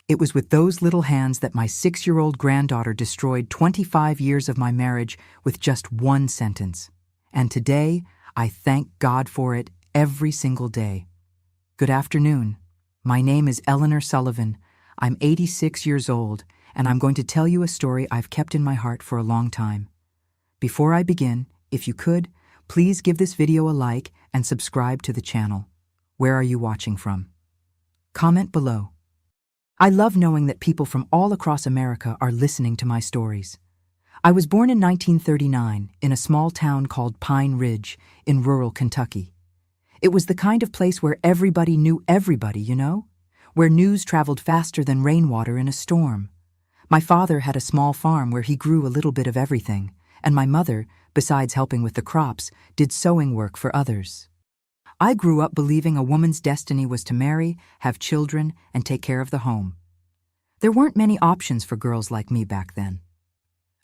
It was with those little hands that my 6-year-old granddaughter destroyed 25 years of my marriage with just one sentence. And today, I thank God for it every single day. Good afternoon. My name is Eleanor Sullivan. I'm 86 years old, and I'm going to tell you a story I've kept in my heart for a long time. Before I begin, if you could, please give this video a like and subscribe to the channel. Where are you watching from? Comment below. I love knowing that people from all across America are listening to my stories. I was born in 1939 in a small town called Pine Ridge in rural Kentucky. It was the kind of place where everybody knew everybody, you know? Where news traveled faster than rainwater in a storm. My father had a small farm where he grew a little bit of everything, and my mother, besides helping with the crops, did sewing work for others. I grew up believing a woman's destiny was to marry, have children, and take care of the home. There weren't many options for girls like me back then.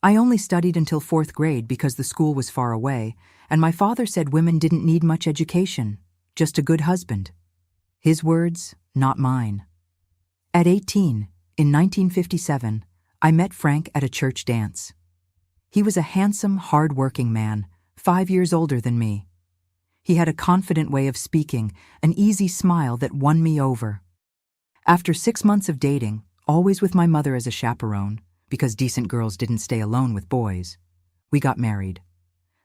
I only studied until 4th grade because the school was far away, and my father said women didn't need much education, just a good husband. His words, not mine. At 18, in 1957, I met Frank at a church dance. He was a handsome, hard-working man, 5 years older than me. He had a confident way of speaking, an easy smile that won me over. After 6 months of dating, always with my mother as a chaperone, because decent girls didn't stay alone with boys, we got married.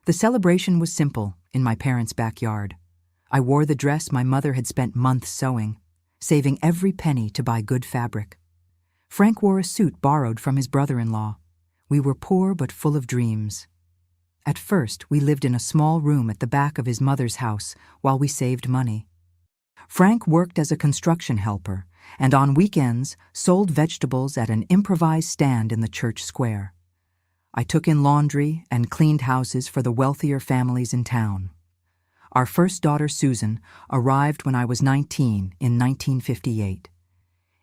The celebration was simple, in my parents' backyard. I wore the dress my mother had spent months sewing, saving every penny to buy good fabric. Frank wore a suit borrowed from his brother-in-law. We were poor but full of dreams. At first, we lived in a small room at the back of his mother's house while we saved money. Frank worked as a construction helper and on weekends sold vegetables at an improvised stand in the church square. I took in laundry and cleaned houses for the wealthier families in town. Our first daughter, Susan, arrived when I was 19 in 1958.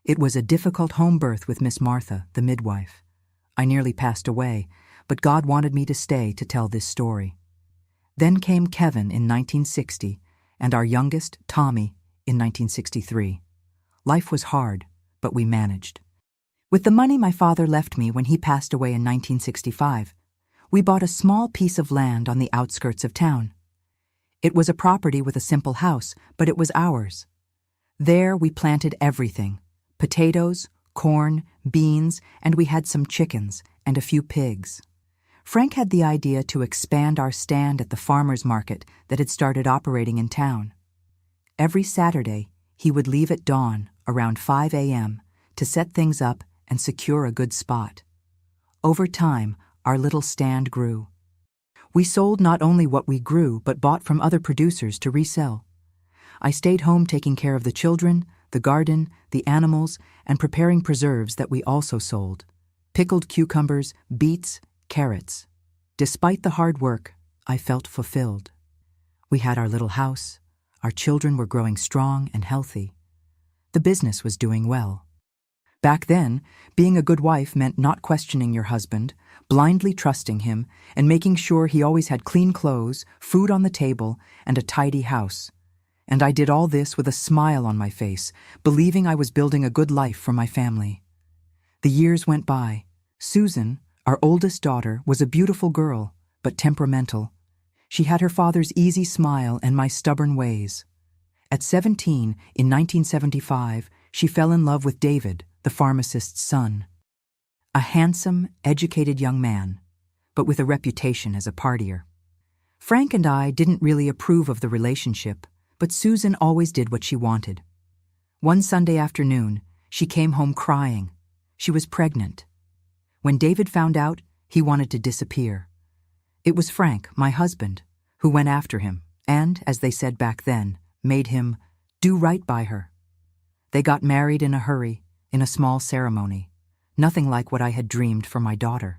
It was a difficult home birth with Miss Martha, the midwife. I nearly passed away, but God wanted me to stay to tell this story. Then came Kevin in 1960, and our youngest, Tommy, in 1963. Life was hard, but we managed. With the money my father left me when he passed away in 1965, we bought a small piece of land on the outskirts of town. It was a property with a simple house, but it was ours. There we planted everything: potatoes, corn, beans, and we had some chickens and a few pigs. Frank had the idea to expand our stand at the farmer's market that had started operating in town. Every Saturday, he would leave at dawn, around 5 a.m., to set things up and secure a good spot. Over time, our little stand grew. We sold not only what we grew, but bought from other producers to resell. I stayed home taking care of the children, the garden, the animals, and preparing preserves that we also sold: pickled cucumbers, beets, carrots. Despite the hard work, I felt fulfilled. We had our little house. Our children were growing strong and healthy. The business was doing well. Back then, being a good wife meant not questioning your husband, blindly trusting him, and making sure he always had clean clothes, food on the table, and a tidy house. And I did all this with a smile on my face, believing I was building a good life for my family. The years went by. Susan, our oldest daughter, was a beautiful girl, but temperamental. She had her father's easy smile and my stubborn ways. At 17, in 1975, she fell in love with David, the pharmacist's son. A handsome, educated young man, but with a reputation as a partier. Frank and I didn't really approve of the relationship, but Susan always did what she wanted. One Sunday afternoon, she came home crying. She was pregnant. When David found out, he wanted to disappear. It was Frank, my husband, who went after him and, as they said back then, made him do right by her. They got married in a hurry, in a small ceremony, nothing like what I had dreamed for my daughter.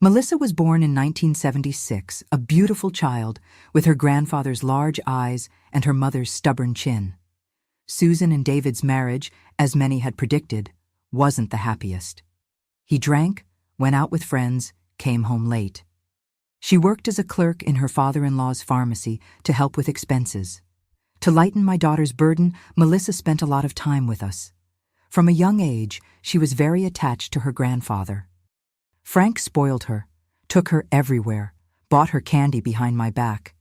Melissa was born in 1976, a beautiful child with her grandfather's large eyes and her mother's stubborn chin. Susan and David's marriage, as many had predicted, wasn't the happiest. He drank, went out with friends, came home late. She worked as a clerk in her father-in-law's pharmacy to help with expenses. To lighten my daughter's burden, Melissa spent a lot of time with us. From a young age, she was very attached to her grandfather. Frank spoiled her, took her everywhere, bought her candy behind my back.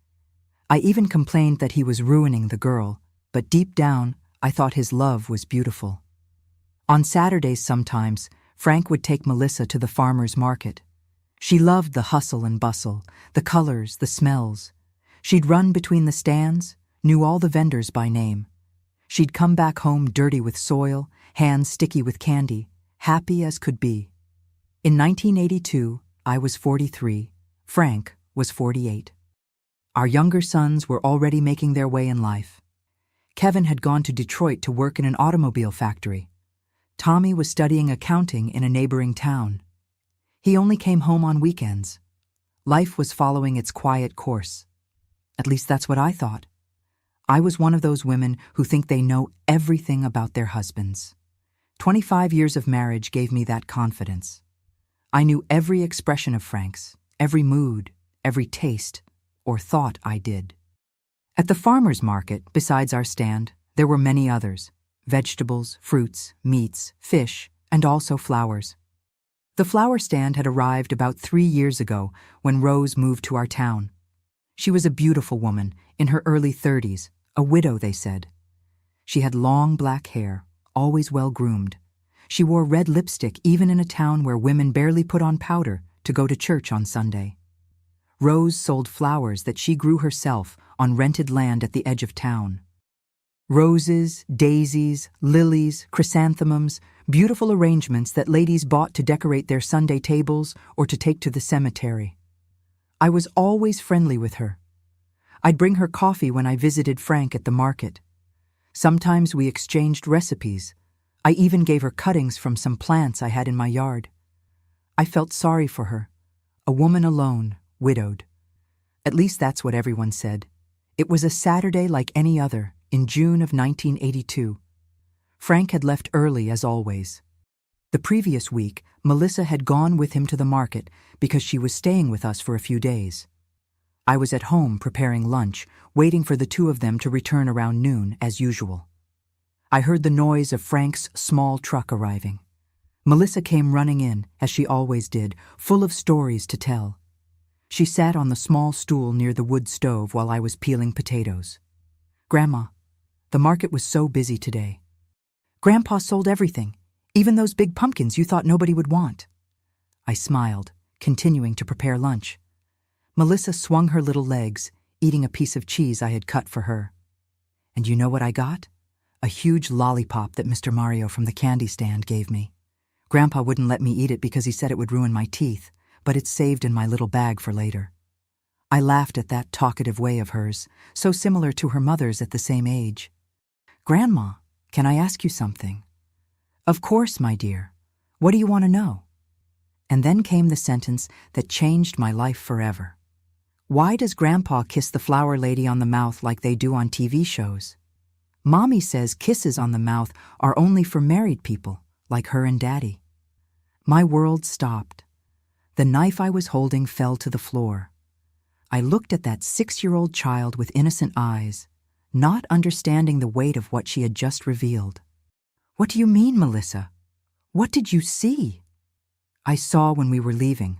I even complained that he was ruining the girl, but deep down, I thought his love was beautiful. On Saturdays sometimes, Frank would take Melissa to the farmer's market. She loved the hustle and bustle, the colors, the smells. She'd run between the stands, knew all the vendors by name. She'd come back home dirty with soil, hands sticky with candy, happy as could be. In 1982, I was 43, Frank was 48. Our younger sons were already making their way in life. Kevin had gone to Detroit to work in an automobile factory. Tommy was studying accounting in a neighboring town. He only came home on weekends. Life was following its quiet course. At least that's what I thought. I was one of those women who think they know everything about their husbands. 25 years of marriage gave me that confidence. I knew every expression of Frank's, every mood, every taste, or thought I did. At the farmer's market, besides our stand, there were many others: vegetables, fruits, meats, fish, and also flowers. The flower stand had arrived about 3 years ago when Rose moved to our town. She was a beautiful woman, in her early 30s, a widow, they said. She had long black hair, always well-groomed. She wore red lipstick even in a town where women barely put on powder to go to church on Sunday. Rose sold flowers that she grew herself on rented land at the edge of town. Roses, daisies, lilies, chrysanthemums, beautiful arrangements that ladies bought to decorate their Sunday tables or to take to the cemetery. I was always friendly with her. I'd bring her coffee when I visited Frank at the market. Sometimes we exchanged recipes. I even gave her cuttings from some plants I had in my yard. I felt sorry for her, a woman alone, widowed. At least that's what everyone said. It was a Saturday like any other, in June of 1982. Frank had left early as always. The previous week, Melissa had gone with him to the market because she was staying with us for a few days. I was at home preparing lunch, waiting for the two of them to return around noon, as usual. I heard the noise of Frank's small truck arriving. Melissa came running in, as she always did, full of stories to tell. She sat on the small stool near the wood stove while I was peeling potatoes. "Grandma, the market was so busy today. Grandpa sold everything, even those big pumpkins you thought nobody would want." I smiled, continuing to prepare lunch. Melissa swung her little legs, eating a piece of cheese I had cut for her. "And you know what I got? A huge lollipop that Mr. Mario from the candy stand gave me. Grandpa wouldn't let me eat it because he said it would ruin my teeth, but it's saved in my little bag for later." I laughed at that talkative way of hers, so similar to her mother's at the same age. "Grandma, can I ask you something?" "Of course, my dear. What do you want to know?" And then came the sentence that changed my life forever. "Why does Grandpa kiss the flower lady on the mouth like they do on TV shows? Mommy says kisses on the mouth are only for married people, like her and Daddy." My world stopped. The knife I was holding fell to the floor. I looked at that 6-year-old child with innocent eyes, not understanding the weight of what she had just revealed. "What do you mean, Melissa? What did you see?" "I saw when we were leaving.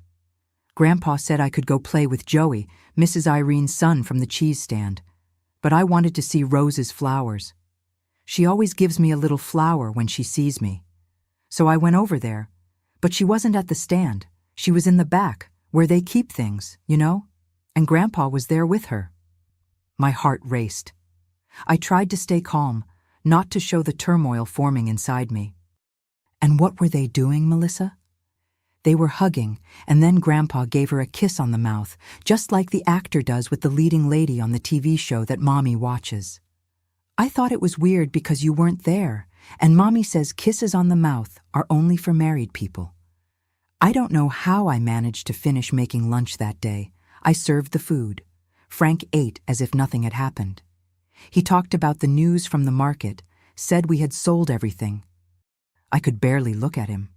Grandpa said I could go play with Joey, Mrs. Irene's son from the cheese stand, but I wanted to see Rose's flowers. She always gives me a little flower when she sees me. So I went over there, but she wasn't at the stand. She was in the back, where they keep things, you know, and Grandpa was there with her." My heart raced. I tried to stay calm, not to show the turmoil forming inside me. "And what were they doing, Melissa?" "They were hugging, and then Grandpa gave her a kiss on the mouth, just like the actor does with the leading lady on the TV show that Mommy watches. I thought it was weird because you weren't there, and Mommy says kisses on the mouth are only for married people." I don't know how I managed to finish making lunch that day. I served the food. Frank ate as if nothing had happened. He talked about the news from the market, said we had sold everything. I could barely look at him.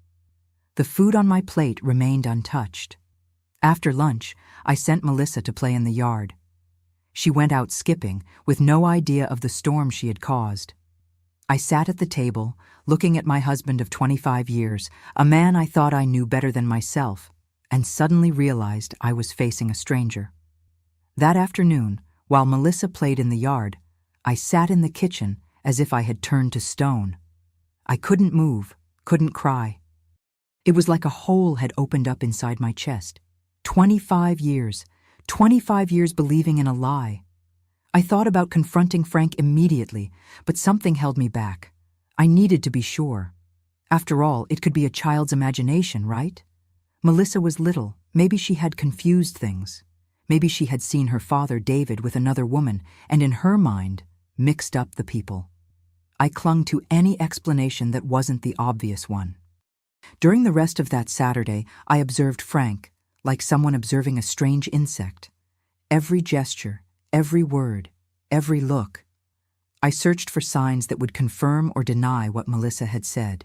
The food on my plate remained untouched. After lunch, I sent Melissa to play in the yard. She went out skipping, with no idea of the storm she had caused. I sat at the table, looking at my husband of 25 years, a man I thought I knew better than myself, and suddenly realized I was facing a stranger. That afternoon, while Melissa played in the yard, I sat in the kitchen as if I had turned to stone. I couldn't move, couldn't cry. It was like a hole had opened up inside my chest. 25 years believing in a lie. I thought about confronting Frank immediately, but something held me back. I needed to be sure. After all, it could be a child's imagination, right? Melissa was little. Maybe she had confused things. Maybe she had seen her father, David, with another woman, and in her mind, mixed up the people. I clung to any explanation that wasn't the obvious one. During the rest of that Saturday, I observed Frank, like someone observing a strange insect. Every gesture, every word, every look. I searched for signs that would confirm or deny what Melissa had said.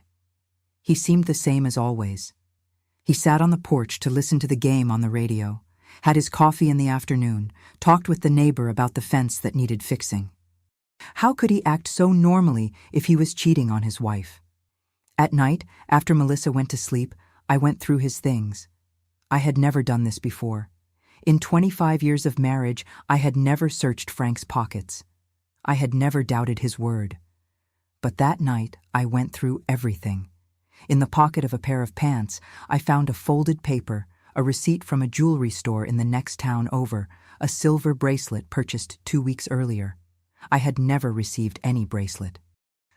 He seemed the same as always. He sat on the porch to listen to the game on the radio, had his coffee in the afternoon, talked with the neighbor about the fence that needed fixing. How could he act so normally if he was cheating on his wife? At night, after Melissa went to sleep, I went through his things. I had never done this before. In 25 years of marriage, I had never searched Frank's pockets. I had never doubted his word. But that night, I went through everything. In the pocket of a pair of pants, I found a folded paper, a receipt from a jewelry store in the next town over, a silver bracelet purchased 2 weeks earlier. I had never received any bracelet.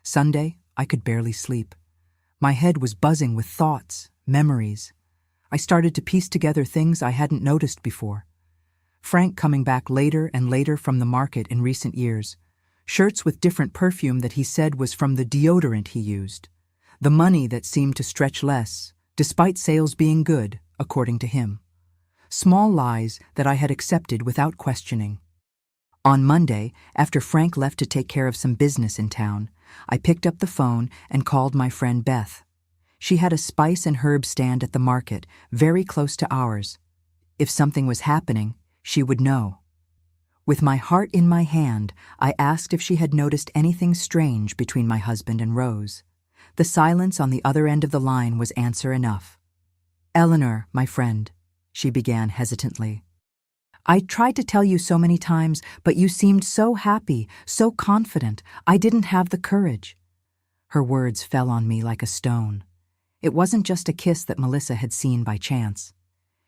Sunday, I could barely sleep. My head was buzzing with thoughts, memories. I started to piece together things I hadn't noticed before. Frank coming back later and later from the market in recent years. Shirts with different perfume that he said was from the deodorant he used. The money that seemed to stretch less, despite sales being good, according to him. Small lies that I had accepted without questioning. On Monday, after Frank left to take care of some business in town, I picked up the phone and called my friend Beth. She had a spice and herb stand at the market, very close to ours. If something was happening, she would know. With my heart in my hand, I asked if she had noticed anything strange between my husband and Rose. The silence on the other end of the line was answer enough. "Eleanor, my friend," she began hesitantly. "I tried to tell you so many times, but you seemed so happy, so confident. I didn't have the courage." Her words fell on me like a stone. It wasn't just a kiss that Melissa had seen by chance.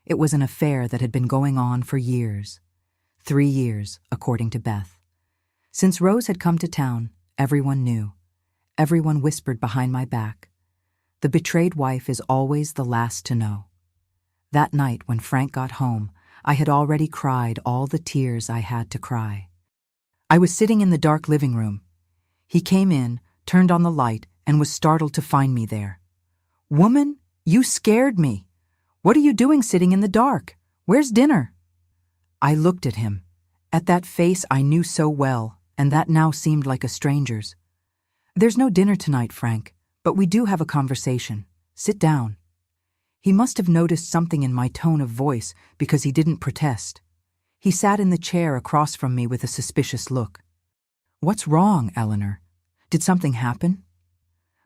It was an affair that had been going on for years. 3 years, according to Beth. Since Rose had come to town, everyone knew. Everyone whispered behind my back. The betrayed wife is always the last to know. That night when Frank got home, I had already cried all the tears I had to cry. I was sitting in the dark living room. He came in, turned on the light, and was startled to find me there. "Woman, you scared me. What are you doing sitting in the dark? Where's dinner?" I looked at him, at that face I knew so well, and that now seemed like a stranger's. "There's no dinner tonight, Frank, but we do have a conversation. Sit down." He must have noticed something in my tone of voice because he didn't protest. He sat in the chair across from me with a suspicious look. "What's wrong, Eleanor? Did something happen?"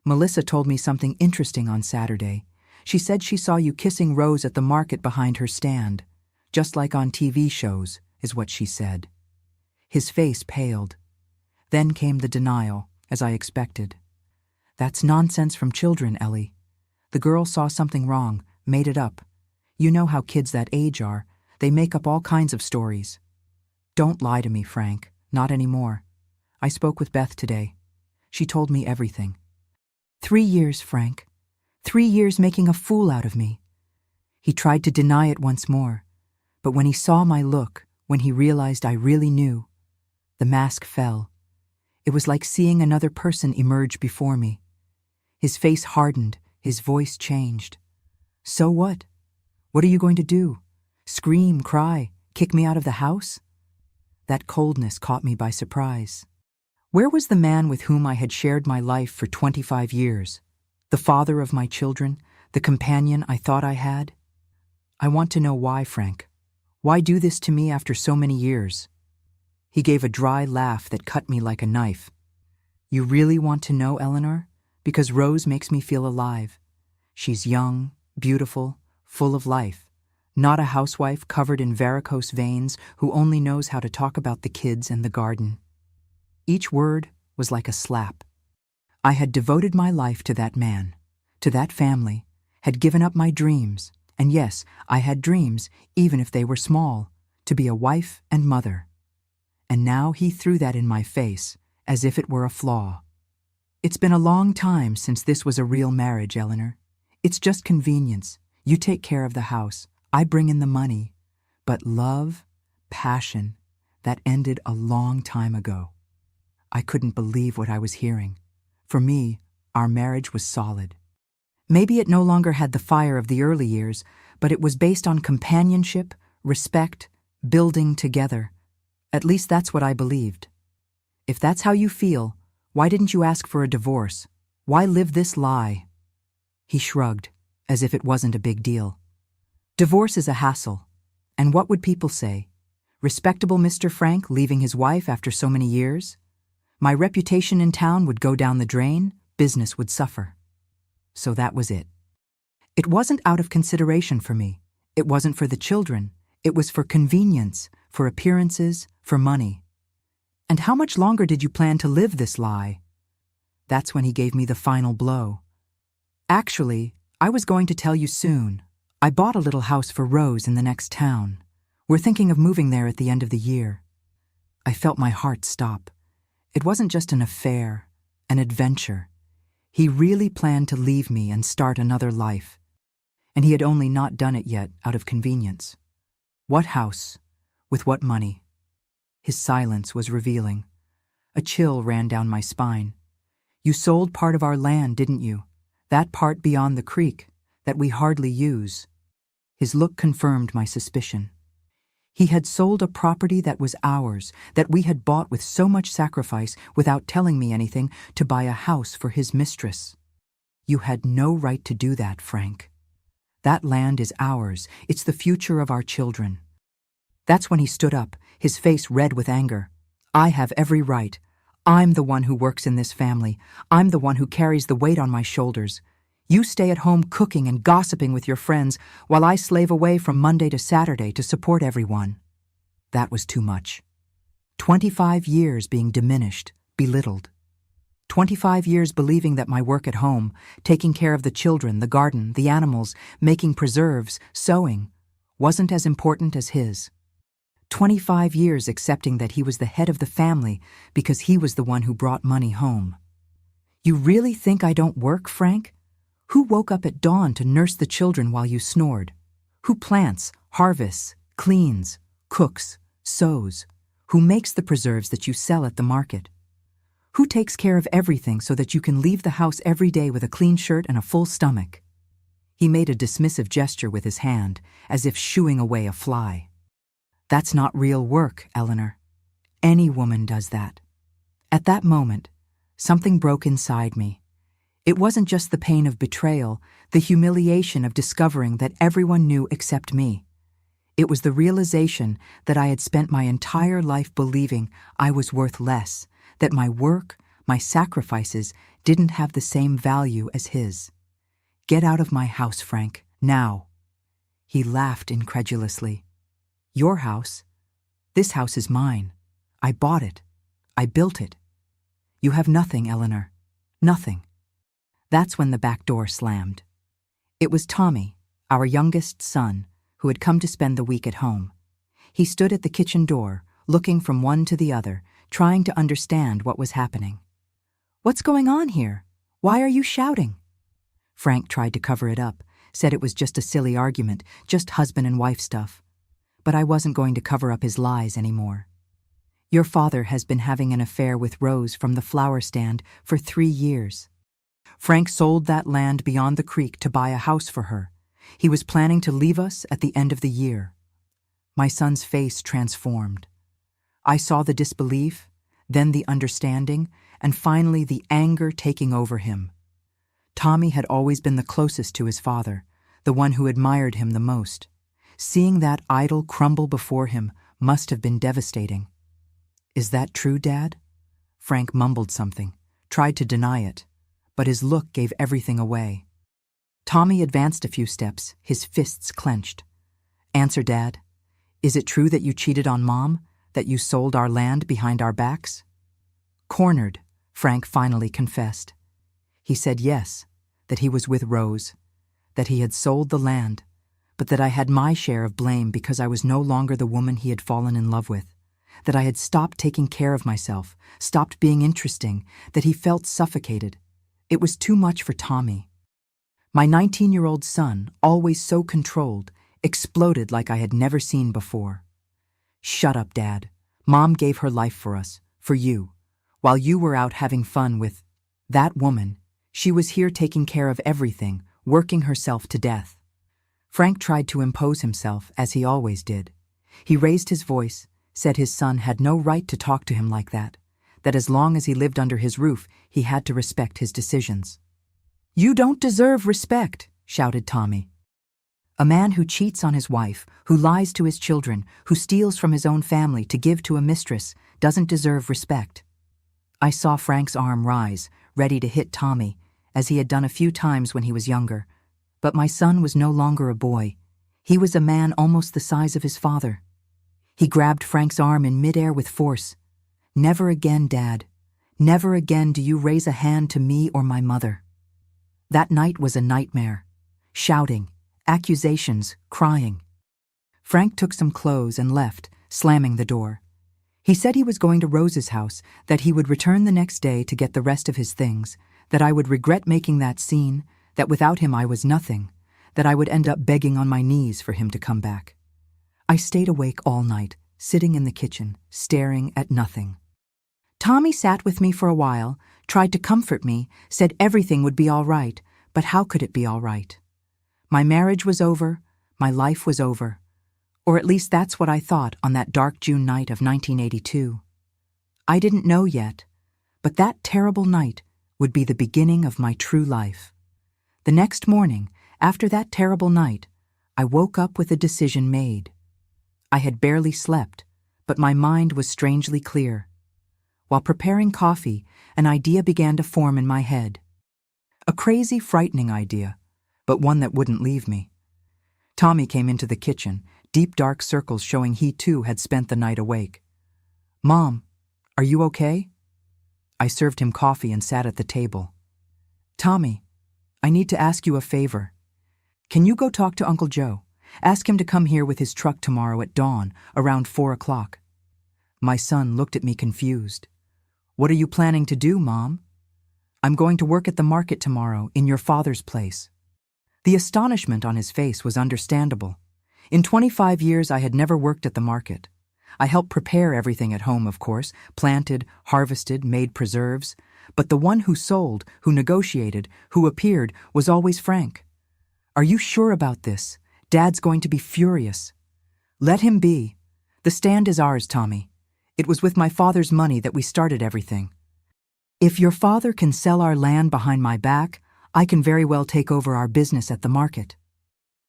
"Melissa told me something interesting on Saturday. She said she saw you kissing Rose at the market behind her stand, just like on TV shows, is what she said." His face paled. Then came the denial, as I expected. "That's nonsense from children, Ellie. The girl saw something wrong, made it up. You know how kids that age are. They make up all kinds of stories." "Don't lie to me, Frank. Not anymore. I spoke with Beth today. She told me everything." 3 years, Frank. 3 years making a fool out of me." He tried to deny it once more, but when he saw my look, when he realized I really knew, the mask fell. It was like seeing another person emerge before me. His face hardened, his voice changed. "So what? What are you going to do? Scream, cry, kick me out of the house?" That coldness caught me by surprise. Where was the man with whom I had shared my life for 25 years? The father of my children, the companion I thought I had? "I want to know why, Frank. Why do this to me after so many years?" He gave a dry laugh that cut me like a knife. You really want to know, Eleanor? Because Rose makes me feel alive. She's young, beautiful, full of life. Not a housewife covered in varicose veins who only knows how to talk about the kids and the garden. Each word was like a slap. I had devoted my life to that man, to that family, had given up my dreams, and yes, I had dreams, even if they were small, to be a wife and mother. And now he threw that in my face, as if it were a flaw. It's been a long time since this was a real marriage, Eleanor. It's just convenience. You take care of the house, I bring in the money. But love, passion, that ended a long time ago. I couldn't believe what I was hearing. For me, our marriage was solid. Maybe it no longer had the fire of the early years, but it was based on companionship, respect, building together. At least that's what I believed. If that's how you feel, why didn't you ask for a divorce? Why live this lie? He shrugged, as if it wasn't a big deal. Divorce is a hassle. And what would people say? Respectable Mr. Frank leaving his wife after so many years? My reputation in town would go down the drain, business would suffer. So that was it. It wasn't out of consideration for me. It wasn't for the children. It was for convenience, for appearances, for money. And how much longer did you plan to live this lie? That's when he gave me the final blow. Actually, I was going to tell you soon. I bought a little house for Rose in the next town. We're thinking of moving there at the end of the year. I felt my heart stop. It wasn't just an affair, an adventure. He really planned to leave me and start another life. And he had only not done it yet out of convenience. What house? With what money? His silence was revealing. A chill ran down my spine. You sold part of our land, didn't you? That part beyond the creek, that we hardly use. His look confirmed my suspicion. He had sold a property that was ours, that we had bought with so much sacrifice without telling me anything, to buy a house for his mistress. You had no right to do that, Frank. That land is ours. It's the future of our children. That's when he stood up, his face red with anger. I have every right. I'm the one who works in this family. I'm the one who carries the weight on my shoulders. You stay at home cooking and gossiping with your friends while I slave away from Monday to Saturday to support everyone. That was too much. 25 years being diminished, belittled. 25 years believing that my work at home, taking care of the children, the garden, the animals, making preserves, sewing, wasn't as important as his. 25 years accepting that he was the head of the family because he was the one who brought money home. You really think I don't work, Frank? Who woke up at dawn to nurse the children while you snored? Who plants, harvests, cleans, cooks, sews? Who makes the preserves that you sell at the market? Who takes care of everything so that you can leave the house every day with a clean shirt and a full stomach? He made a dismissive gesture with his hand, as if shooing away a fly. That's not real work, Eleanor. Any woman does that. At that moment, something broke inside me. It wasn't just the pain of betrayal, the humiliation of discovering that everyone knew except me. It was the realization that I had spent my entire life believing I was worth less, that my work, my sacrifices, didn't have the same value as his. Get out of my house, Frank, now. He laughed incredulously. Your house? This house is mine. I bought it. I built it. You have nothing, Eleanor. Nothing. That's when the back door slammed. It was Tommy, our youngest son, who had come to spend the week at home. He stood at the kitchen door, looking from one to the other, trying to understand what was happening. What's going on here? Why are you shouting? Frank tried to cover it up, said it was just a silly argument, just husband and wife stuff. But I wasn't going to cover up his lies anymore. Your father has been having an affair with Rose from the flower stand for 3 years. Frank sold that land beyond the creek to buy a house for her. He was planning to leave us at the end of the year. My son's face transformed. I saw the disbelief, then the understanding, and finally the anger taking over him. Tommy had always been the closest to his father, the one who admired him the most. Seeing that idol crumble before him must have been devastating. Is that true, Dad? Frank mumbled something, tried to deny it, but his look gave everything away. Tommy advanced a few steps, his fists clenched. "Answer, Dad. Is it true that you cheated on Mom, that you sold our land behind our backs?" Cornered, Frank finally confessed. He said yes, that he was with Rose, that he had sold the land, but that I had my share of blame because I was no longer the woman he had fallen in love with, that I had stopped taking care of myself, stopped being interesting, that he felt suffocated. It was too much for Tommy. My 19-year-old son, always so controlled, exploded like I had never seen before. "Shut up, Dad. Mom gave her life for us, for you. While you were out having fun with that woman, she was here taking care of everything, working herself to death." Frank tried to impose himself, as he always did. He raised his voice, said his son had no right to talk to him like that as long as he lived under his roof, he had to respect his decisions. "You don't deserve respect," shouted Tommy. "A man who cheats on his wife, who lies to his children, who steals from his own family to give to a mistress, doesn't deserve respect." I saw Frank's arm rise, ready to hit Tommy, as he had done a few times when he was younger. But my son was no longer a boy. He was a man almost the size of his father. He grabbed Frank's arm in midair with force. "Never again, Dad. Never again do you raise a hand to me or my mother." That night was a nightmare. Shouting, accusations, crying. Frank took some clothes and left, slamming the door. He said he was going to Rose's house, that he would return the next day to get the rest of his things, that I would regret making that scene, that without him I was nothing, that I would end up begging on my knees for him to come back. I stayed awake all night, sitting in the kitchen, staring at nothing. Tommy sat with me for a while, tried to comfort me, said everything would be all right, but how could it be all right? My marriage was over, my life was over. Or at least that's what I thought on that dark June night of 1982. I didn't know yet, but that terrible night would be the beginning of my true life. The next morning, after that terrible night, I woke up with a decision made. I had barely slept, but my mind was strangely clear. While preparing coffee, an idea began to form in my head. A crazy, frightening idea, but one that wouldn't leave me. Tommy came into the kitchen, deep dark circles showing he too had spent the night awake. "Mom, are you okay?" I served him coffee and sat at the table. "Tommy, I need to ask you a favor. Can you go talk to Uncle Joe? Ask him to come here with his truck tomorrow at dawn, around 4 o'clock. My son looked at me confused. "What are you planning to do, Mom?" "I'm going to work at the market tomorrow, in your father's place." The astonishment on his face was understandable. In 25 years, I had never worked at the market. I helped prepare everything at home, of course, planted, harvested, made preserves. But the one who sold, who negotiated, who appeared, was always Frank. "Are you sure about this? Dad's going to be furious." "Let him be. The stand is ours, Tommy. It was with my father's money that we started everything. If your father can sell our land behind my back, I can very well take over our business at the market."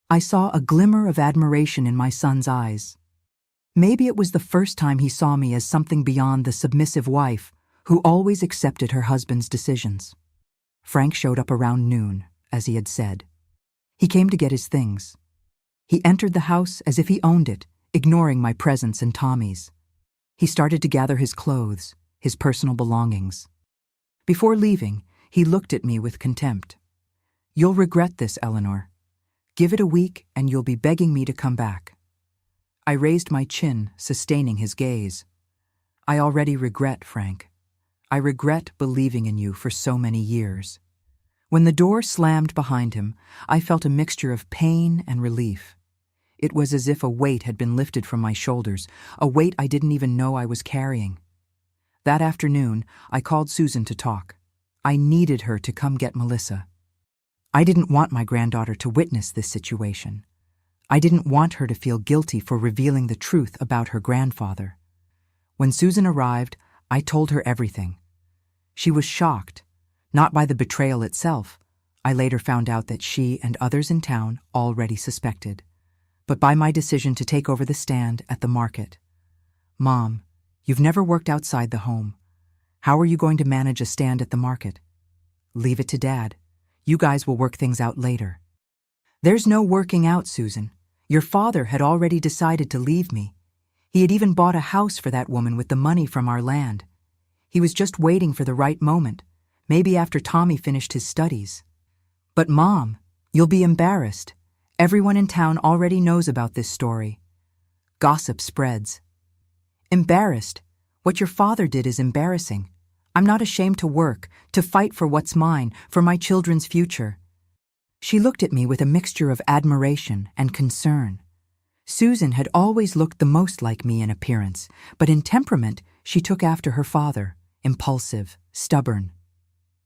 I saw a glimmer of admiration in my son's eyes. Maybe it was the first time he saw me as something beyond the submissive wife who always accepted her husband's decisions. Frank showed up around noon, as he had said. He came to get his things. He entered the house as if he owned it, ignoring my presence and Tommy's. He started to gather his clothes, his personal belongings. Before leaving, he looked at me with contempt. "You'll regret this, Eleanor. Give it a week and you'll be begging me to come back." I raised my chin, sustaining his gaze. "I already regret, Frank. I regret believing in you for so many years." When the door slammed behind him, I felt a mixture of pain and relief. It was as if a weight had been lifted from my shoulders, a weight I didn't even know I was carrying. That afternoon, I called Susan to talk. I needed her to come get Melissa. I didn't want my granddaughter to witness this situation. I didn't want her to feel guilty for revealing the truth about her grandfather. When Susan arrived, I told her everything. She was shocked, not by the betrayal itself. I later found out that she and others in town already suspected, but by my decision to take over the stand at the market. "Mom, you've never worked outside the home. How are you going to manage a stand at the market? Leave it to Dad. You guys will work things out later. There's no working out, Susan. Your father had already decided to leave me. He had even bought a house for that woman with the money from our land. He was just waiting for the right moment, maybe after Tommy finished his studies. But Mom, you'll be embarrassed. Everyone in town already knows about this story. Gossip spreads. Embarrassed? What your father did is embarrassing. I'm not ashamed to work, to fight for what's mine, for my children's future. She looked at me with a mixture of admiration and concern. Susan had always looked the most like me in appearance, but in temperament she took after her father, impulsive, stubborn.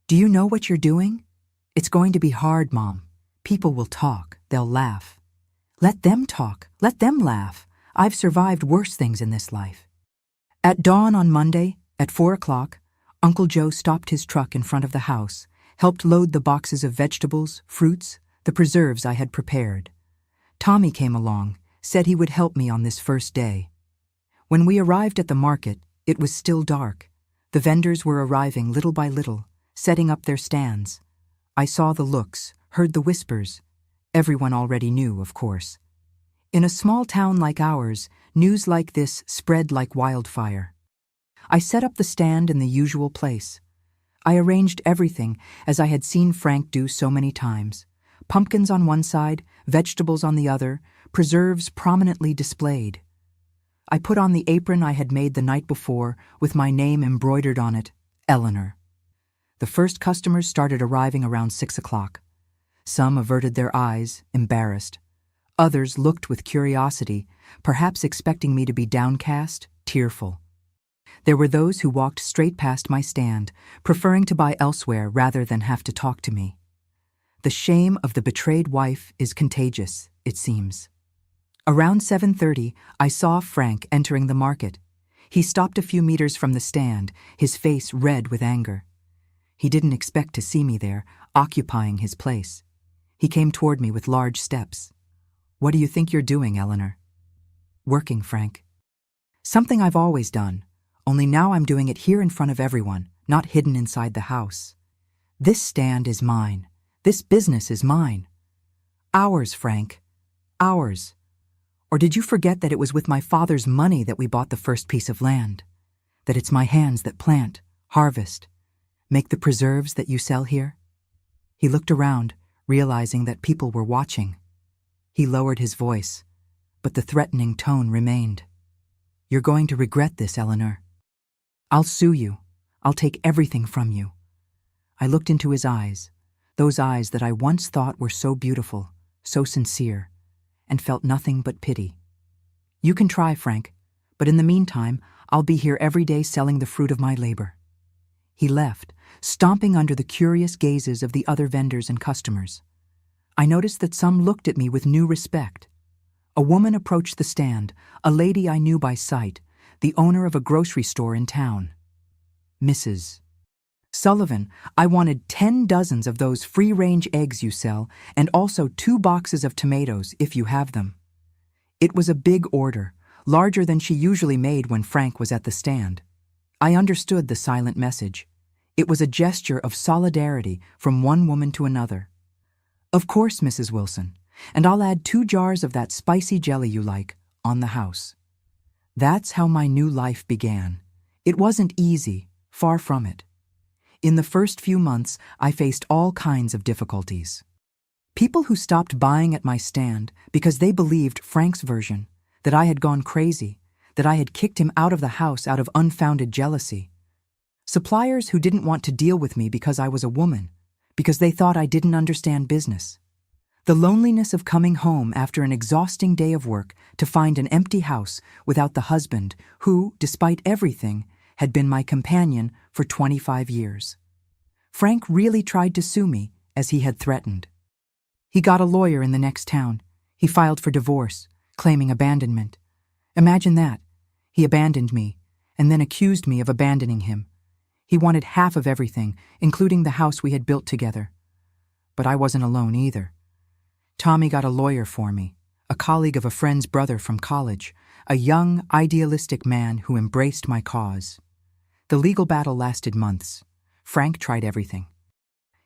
Do you know what you're doing? It's going to be hard, Mom. People will talk, they'll laugh. Let them talk, let them laugh. I've survived worse things in this life. At dawn on Monday, at 4 o'clock, Uncle Joe stopped his truck in front of the house, helped load the boxes of vegetables, fruits, the preserves I had prepared. Tommy came along, said he would help me on this first day. When we arrived at the market, it was still dark. The vendors were arriving little by little, setting up their stands. I saw the looks, heard the whispers. Everyone already knew, of course. In a small town like ours, news like this spread like wildfire. I set up the stand in the usual place. I arranged everything as I had seen Frank do so many times. Pumpkins on one side, vegetables on the other, preserves prominently displayed. I put on the apron I had made the night before with my name embroidered on it, Eleanor. The first customers started arriving around 6 o'clock. Some averted their eyes, embarrassed. Others looked with curiosity, perhaps expecting me to be downcast, tearful. There were those who walked straight past my stand, preferring to buy elsewhere rather than have to talk to me. The shame of the betrayed wife is contagious, it seems. Around 7:30, I saw Frank entering the market. He stopped a few meters from the stand, his face red with anger. He didn't expect to see me there, occupying his place. He came toward me with large steps. What do you think you're doing, Eleanor? Working, Frank. Something I've always done, only now I'm doing it here in front of everyone, not hidden inside the house. This stand is mine. This business is mine. Ours, Frank. Ours. Or did you forget that it was with my father's money that we bought the first piece of land? That it's my hands that plant, harvest, make the preserves that you sell here? He looked around, realizing that people were watching. He lowered his voice, but the threatening tone remained. You're going to regret this, Eleanor. I'll sue you. I'll take everything from you. I looked into his eyes, those eyes that I once thought were so beautiful, so sincere, and felt nothing but pity. You can try, Frank, but in the meantime, I'll be here every day selling the fruit of my labor. He left, stomping under the curious gazes of the other vendors and customers. I noticed that some looked at me with new respect. A woman approached the stand, a lady I knew by sight, the owner of a grocery store in town. Mrs. Sullivan, I wanted 10 dozens of those free-range eggs you sell, and also 2 boxes of tomatoes, if you have them. It was a big order, larger than she usually made when Frank was at the stand. I understood the silent message. It was a gesture of solidarity from one woman to another. Of course, Mrs. Wilson, and I'll add 2 jars of that spicy jelly you like on the house. That's how my new life began. It wasn't easy, far from it. In the first few months, I faced all kinds of difficulties. People who stopped buying at my stand because they believed Frank's version, that I had gone crazy, that I had kicked him out of the house out of unfounded jealousy. Suppliers who didn't want to deal with me because I was a woman, because they thought I didn't understand business. The loneliness of coming home after an exhausting day of work to find an empty house without the husband who, despite everything, had been my companion for 25 years. Frank really tried to sue me, as he had threatened. He got a lawyer in the next town. He filed for divorce, claiming abandonment. Imagine that. He abandoned me, and then accused me of abandoning him. He wanted half of everything, including the house we had built together. But I wasn't alone either. Tommy got a lawyer for me, a colleague of a friend's brother from college, a young, idealistic man who embraced my cause. The legal battle lasted months. Frank tried everything.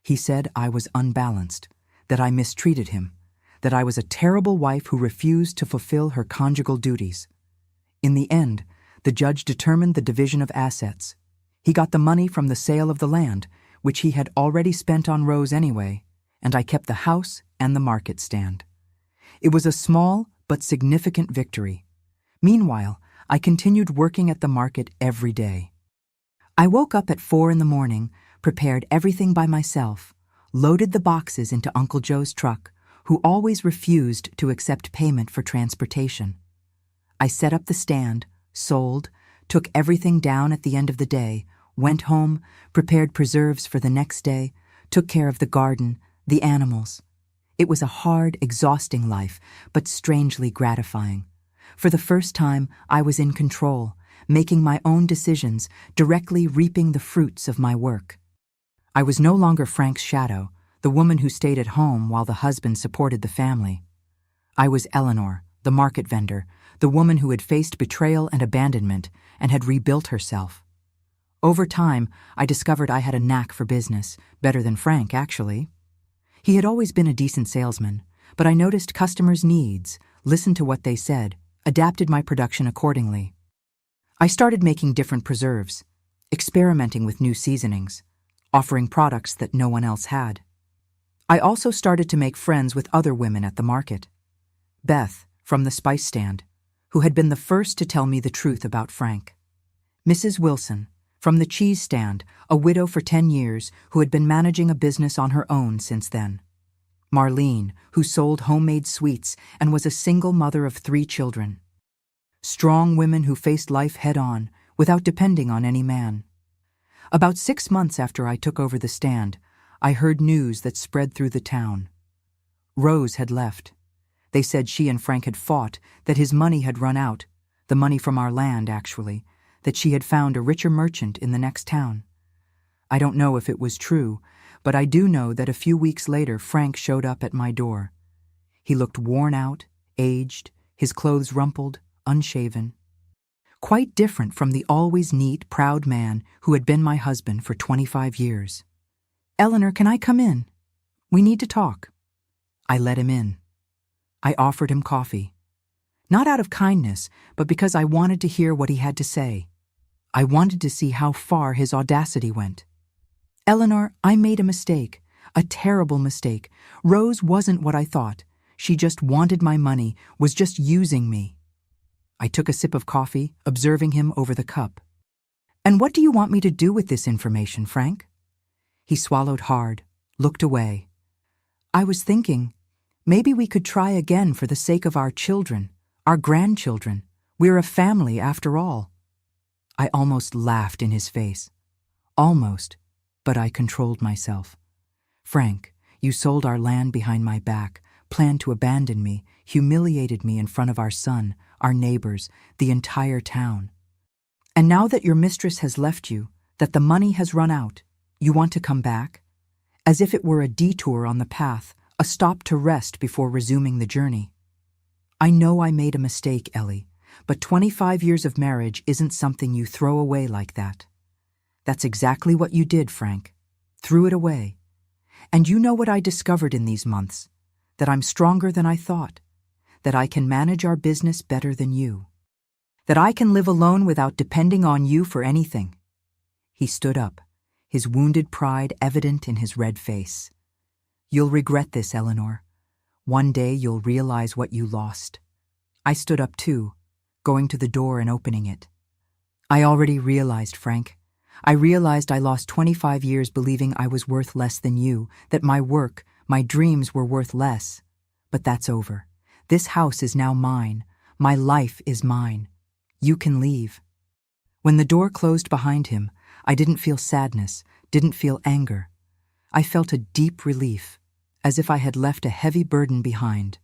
He said I was unbalanced, that I mistreated him, that I was a terrible wife who refused to fulfill her conjugal duties. In the end, the judge determined the division of assets. He got the money from the sale of the land, which he had already spent on Rose anyway, and I kept the house and the market stand. It was a small but significant victory. Meanwhile, I continued working at the market every day. I woke up at 4 in the morning, prepared everything by myself, loaded the boxes into Uncle Joe's truck, who always refused to accept payment for transportation. I set up the stand, sold, took everything down at the end of the day, went home, prepared preserves for the next day, took care of the garden, the animals. It was a hard, exhausting life, but strangely gratifying. For the first time, I was in control, making my own decisions, directly reaping the fruits of my work. I was no longer Frank's shadow, the woman who stayed at home while the husband supported the family. I was Eleanor, the market vendor, the woman who had faced betrayal and abandonment and had rebuilt herself. Over time, I discovered I had a knack for business, better than Frank, actually. He had always been a decent salesman, but I noticed customers' needs, listened to what they said, adapted my production accordingly. I started making different preserves, experimenting with new seasonings, offering products that no one else had. I also started to make friends with other women at the market. Beth, from the spice stand, who had been the first to tell me the truth about Frank. Mrs. Wilson, from the cheese stand, a widow for 10 years who had been managing a business on her own since then. Marlene, who sold homemade sweets and was a single mother of 3 children. Strong women who faced life head-on, without depending on any man. About 6 months after I took over the stand, I heard news that spread through the town. Rose had left. They said she and Frank had fought, that his money had run out, the money from our land, actually, that she had found a richer merchant in the next town. I don't know if it was true, but I do know that a few weeks later Frank showed up at my door. He looked worn out, aged, his clothes rumpled, unshaven. Quite different from the always neat, proud man who had been my husband for 25 years. "Eleanor, can I come in? We need to talk." I let him in. I offered him coffee. Not out of kindness, but because I wanted to hear what he had to say. I wanted to see how far his audacity went. "Eleanor, I made a mistake, a terrible mistake. Rose wasn't what I thought. She just wanted my money, was just using me." I took a sip of coffee, observing him over the cup. "And what do you want me to do with this information, Frank?" He swallowed hard, looked away. "I was thinking, maybe we could try again for the sake of our children, our grandchildren. We're a family after all." I almost laughed in his face. Almost, but I controlled myself. "Frank, you sold our land behind my back, planned to abandon me, humiliated me in front of our son, our neighbors, the entire town. And now that your mistress has left you, that the money has run out, you want to come back? As if it were a detour on the path, a stop to rest before resuming the journey. I know I made a mistake, Ellie, but 25 years of marriage isn't something you throw away like that. That's exactly what you did, Frank. Threw it away. And you know what I discovered in these months? That I'm stronger than I thought. That I can manage our business better than you. That I can live alone without depending on you for anything." He stood up, his wounded pride evident in his red face. "You'll regret this, Eleanor. One day you'll realize what you lost." I stood up too, going to the door and opening it. "I already realized, Frank. I realized I lost 25 years believing I was worth less than you, that my work, my dreams were worth less. But that's over. This house is now mine. My life is mine. You can leave." When the door closed behind him, I didn't feel sadness, didn't feel anger. I felt a deep relief, as if I had left a heavy burden behind.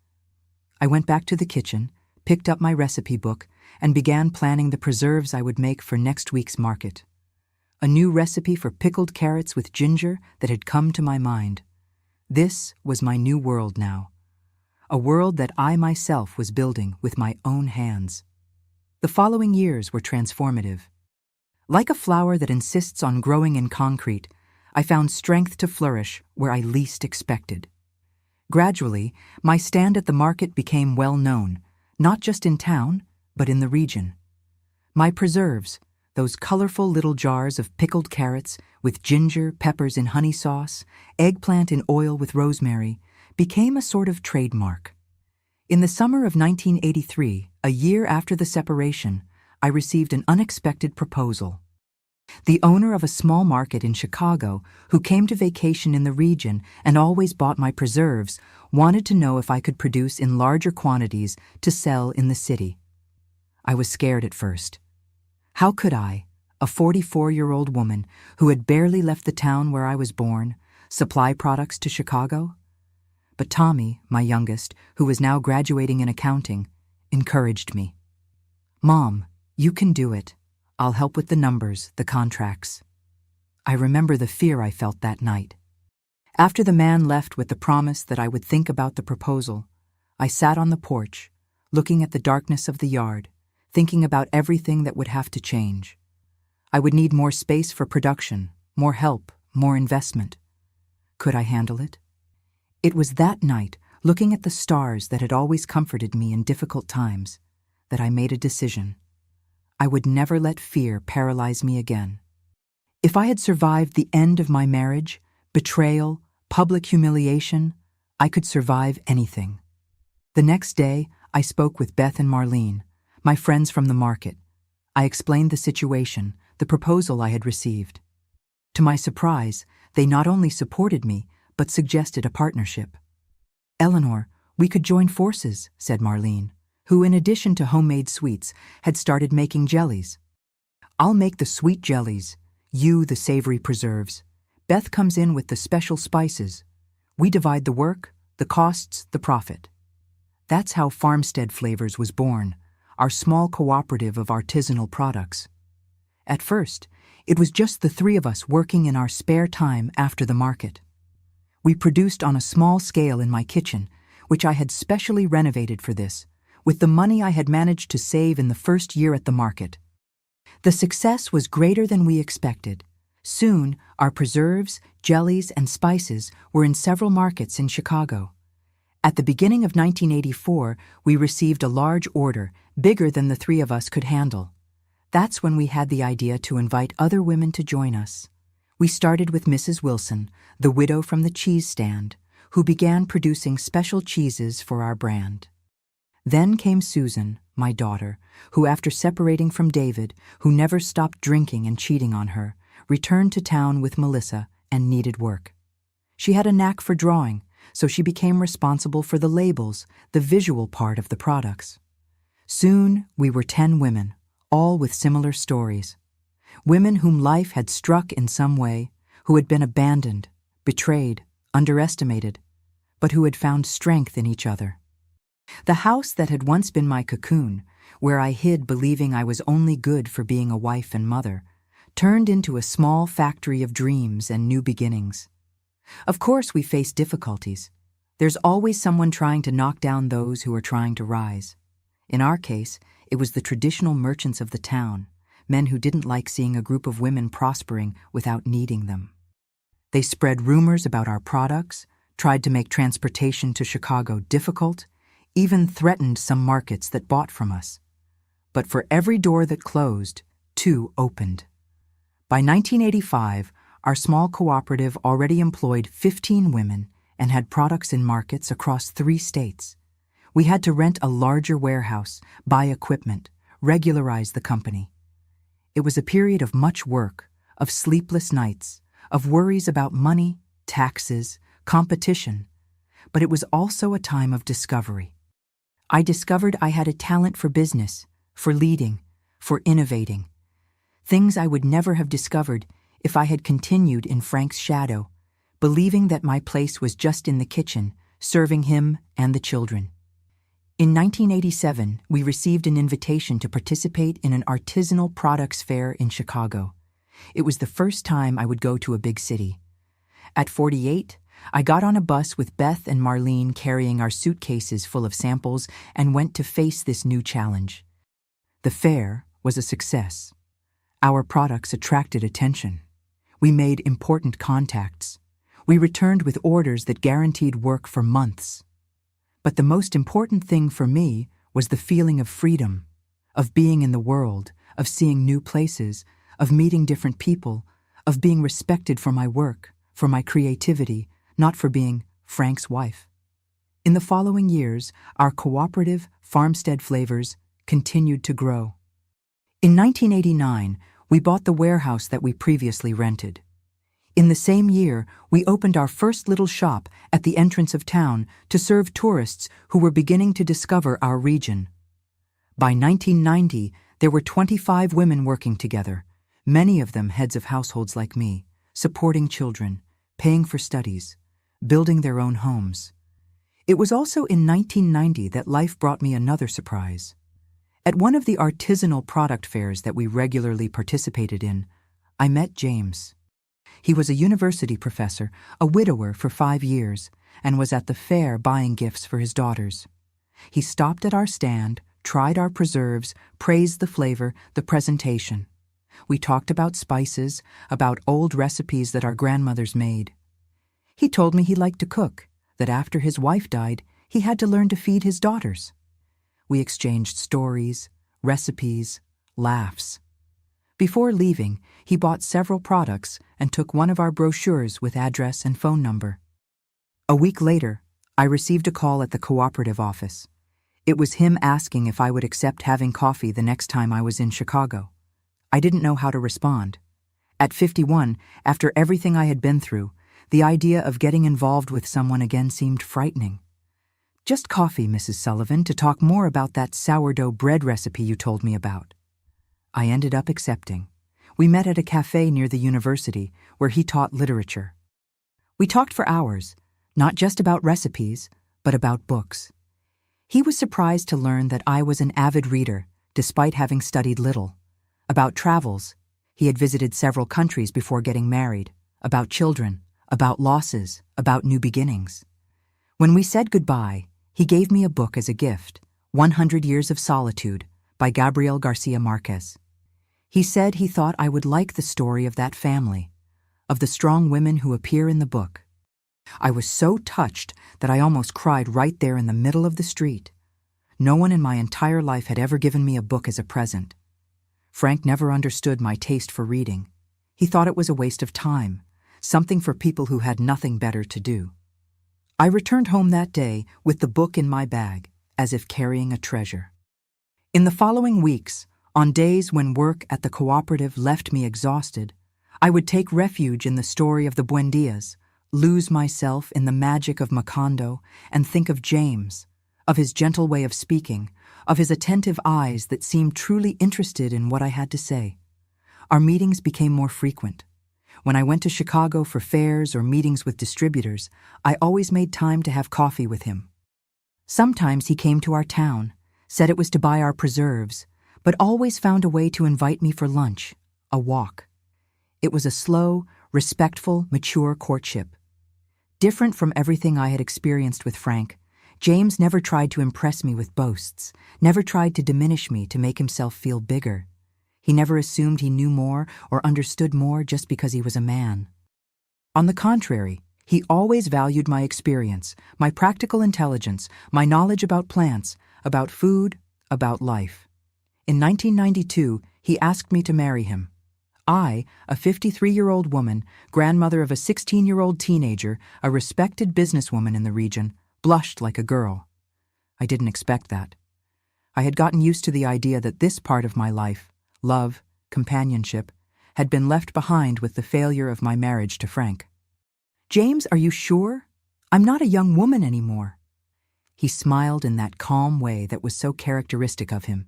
I went back to the kitchen, picked up my recipe book, and began planning the preserves I would make for next week's market. A new recipe for pickled carrots with ginger that had come to my mind. This was my new world now. A world that I myself was building with my own hands. The following years were transformative. Like a flower that insists on growing in concrete, I found strength to flourish where I least expected. Gradually, my stand at the market became well known, not just in town, but in the region. My preserves, those colorful little jars of pickled carrots with ginger, peppers in honey sauce, eggplant in oil with rosemary, became a sort of trademark. In the summer of 1983, a year after the separation, I received an unexpected proposal. The owner of a small market in Chicago, who came to vacation in the region and always bought my preserves, wanted to know if I could produce in larger quantities to sell in the city. I was scared at first. How could I, a 44-year-old woman who had barely left the town where I was born, supply products to Chicago? But Tommy, my youngest, who was now graduating in accounting, encouraged me. "Mom, you can do it. I'll help with the numbers, the contracts." I remember the fear I felt that night. After the man left with the promise that I would think about the proposal, I sat on the porch, looking at the darkness of the yard, thinking about everything that would have to change. I would need more space for production, more help, more investment. Could I handle it? It was that night, looking at the stars that had always comforted me in difficult times, that I made a decision. I would never let fear paralyze me again. If I had survived the end of my marriage, betrayal, public humiliation, I could survive anything. The next day, I spoke with Beth and Marlene, my friends from the market. I explained the situation, the proposal I had received. To my surprise, they not only supported me, but suggested a partnership. "Eleanor, we could join forces," said Marlene, who, in addition to homemade sweets, had started making jellies. "I'll make the sweet jellies, you the savory preserves. Beth comes in with the special spices. We divide the work, the costs, the profit." That's how Farmstead Flavors was born, our small cooperative of artisanal products. At first, it was just the three of us working in our spare time after the market. We produced on a small scale in my kitchen, which I had specially renovated for this, with the money I had managed to save in the first year at the market. The success was greater than we expected. Soon, our preserves, jellies, and spices were in several markets in Chicago. At the beginning of 1984, we received a large order, bigger than the three of us could handle. That's when we had the idea to invite other women to join us. We started with Mrs. Wilson, the widow from the cheese stand, who began producing special cheeses for our brand. Then came Susan, my daughter, who, after separating from David, who never stopped drinking and cheating on her, returned to town with Melissa and needed work. She had a knack for drawing, so she became responsible for the labels, the visual part of the products. Soon, we were 10 women, all with similar stories. Women whom life had struck in some way, who had been abandoned, betrayed, underestimated, but who had found strength in each other. The house that had once been my cocoon, where I hid believing I was only good for being a wife and mother, turned into a small factory of dreams and new beginnings. Of course, we faced difficulties. There's always someone trying to knock down those who are trying to rise. In our case, it was the traditional merchants of the town, men who didn't like seeing a group of women prospering without needing them. They spread rumors about our products, tried to make transportation to Chicago difficult, even threatened some markets that bought from us. But for every door that closed, 2 opened. By 1985, our small cooperative already employed 15 women and had products in markets across 3 states. We had to rent a larger warehouse, buy equipment, regularize the company. It was a period of much work, of sleepless nights, of worries about money, taxes, competition, but it was also a time of discovery. I discovered I had a talent for business, for leading, for innovating. Things I would never have discovered if I had continued in Frank's shadow, believing that my place was just in the kitchen, serving him and the children. In 1987, we received an invitation to participate in an artisanal products fair in Chicago. It was the first time I would go to a big city. At 48, I got on a bus with Beth and Marlene carrying our suitcases full of samples and went to face this new challenge. The fair was a success. Our products attracted attention. We made important contacts. We returned with orders that guaranteed work for months. But the most important thing for me was the feeling of freedom, of being in the world, of seeing new places, of meeting different people, of being respected for my work, for my creativity, not for being Frank's wife. In the following years, our cooperative, farmstead flavors continued to grow. In 1989, we bought the warehouse that we previously rented. In the same year, we opened our first little shop at the entrance of town to serve tourists who were beginning to discover our region. By 1990, there were 25 women working together, many of them heads of households like me, supporting children, paying for studies, building their own homes. It was also in 1990 that life brought me another surprise. At one of the artisanal product fairs that we regularly participated in, I met James. He was a university professor, a widower for 5 years, and was at the fair buying gifts for his daughters. He stopped at our stand, tried our preserves, praised the flavor, the presentation. We talked about spices, about old recipes that our grandmothers made. He told me he liked to cook, that after his wife died, he had to learn to feed his daughters. We exchanged stories, recipes, laughs. Before leaving, he bought several products and took one of our brochures with address and phone number. A week later, I received a call at the cooperative office. It was him asking if I would accept having coffee the next time I was in Chicago. I didn't know how to respond. At 51, after everything I had been through, the idea of getting involved with someone again seemed frightening. "Just coffee, Mrs. Sullivan, to talk more about that sourdough bread recipe you told me about." I ended up accepting. We met at a cafe near the university where he taught literature. We talked for hours, not just about recipes, but about books. He was surprised to learn that I was an avid reader, despite having studied little. About travels, he had visited several countries before getting married. About children, about losses, about new beginnings. When we said goodbye, he gave me a book as a gift, 100 Years of Solitude, by Gabriel Garcia Marquez. He said he thought I would like the story of that family, of the strong women who appear in the book. I was so touched that I almost cried right there in the middle of the street. No one in my entire life had ever given me a book as a present. Frank never understood my taste for reading. He thought it was a waste of time, something for people who had nothing better to do. I returned home that day with the book in my bag, as if carrying a treasure. In the following weeks, on days when work at the cooperative left me exhausted, I would take refuge in the story of the Buendias, lose myself in the magic of Macondo, and think of James, of his gentle way of speaking, of his attentive eyes that seemed truly interested in what I had to say. Our meetings became more frequent. When I went to Chicago for fairs or meetings with distributors, I always made time to have coffee with him. Sometimes he came to our town, said it was to buy our preserves, but always found a way to invite me for lunch, a walk. It was a slow, respectful, mature courtship. Different from everything I had experienced with Frank, James never tried to impress me with boasts, never tried to diminish me to make himself feel bigger. He never assumed he knew more or understood more just because he was a man. On the contrary, he always valued my experience, my practical intelligence, my knowledge about plants, about food, about life. In 1992, he asked me to marry him. I, a 53-year-old woman, grandmother of a 16-year-old teenager, a respected businesswoman in the region, blushed like a girl. I didn't expect that. I had gotten used to the idea that this part of my life, love, companionship, had been left behind with the failure of my marriage to Frank. "James, are you sure? I'm not a young woman anymore." He smiled in that calm way that was so characteristic of him.